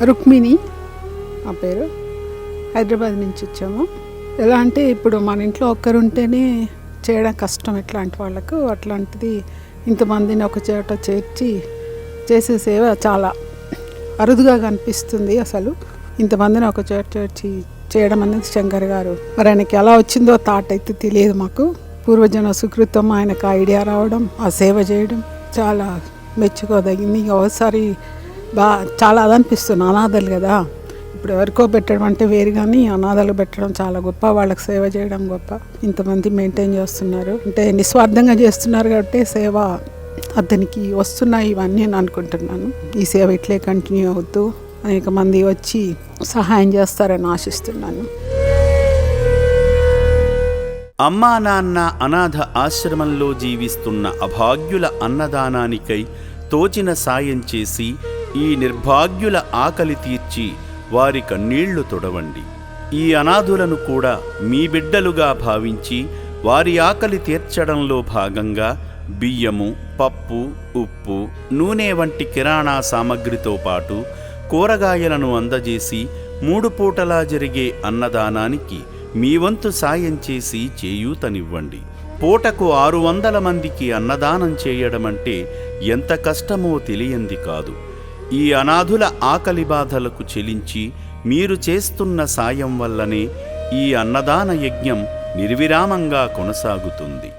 రుక్మిణి ఆ పేరు. హైదరాబాద్ నుంచి వచ్చాము. ఎలా అంటే ఇప్పుడు మన ఇంట్లో ఒక్కరుంటేనే చేయడం కష్టం ఇట్లాంటి వాళ్ళకు. అట్లాంటిది ఇంతమందిని ఒక చోట చేర్చి చేసే సేవ చాలా అరుదుగా కనిపిస్తుంది. అసలు ఇంతమందిని ఒక చోట చేర్చి చేయడం అనేది శంకర్ గారు మరి ఆయనకి ఎలా వచ్చిందో థాట్ అయితే తెలియదు మాకు. పూర్వజన సుకృతం, ఆయనకు ఐడియా రావడం, ఆ సేవ చేయడం చాలా మెచ్చుకోదగింది. ఒకసారి చాలా అదనిపిస్తుంది. అనాథలు కదా, ఇప్పుడు ఎవరికో పెట్టడం అంటే వేరు, కానీ అనాథలు పెట్టడం చాలా గొప్ప, వాళ్ళకి సేవ చేయడం గొప్ప. ఇంతమంది మెయింటైన్ చేస్తున్నారు అంటే నిస్వార్థంగా చేస్తున్నారు కాబట్టి సేవ అతనికి వస్తున్నాయి ఇవన్నీ నేను అనుకుంటున్నాను. ఈ సేవ ఇట్లే కంటిన్యూ అవుతూ అనేక మంది వచ్చి సహాయం చేస్తారని ఆశిస్తున్నాను. అమ్మా నాన్న అనాథ ఆశ్రమంలో జీవిస్తున్న అభాగ్యుల అన్నదానానికై తోచిన సాయం చేసి ఈ నిర్భాగ్యుల ఆకలి తీర్చి వారి కన్నీళ్లు తొడవండి. ఈ అనాథులను కూడా మీ బిడ్డలుగా భావించి వారి ఆకలి తీర్చడంలో భాగంగా బియ్యము, పప్పు, ఉప్పు, నూనె వంటి కిరాణా సామగ్రితో పాటు కూరగాయలను అందజేసి 3 పూటలా జరిగే అన్నదానానికి మీ వంతు సాయం చేసి చేయూతనివ్వండి. పూటకు 600 మందికి అన్నదానం చేయడమంటే ఎంత కష్టమో తెలియంది కాదు. ఈ అనాథుల ఆకలి బాధలకు చెలించి మీరు చేస్తున్న సాయం వల్లనే ఈ అన్నదాన యజ్ఞం నిర్విరామంగా కొనసాగుతుంది.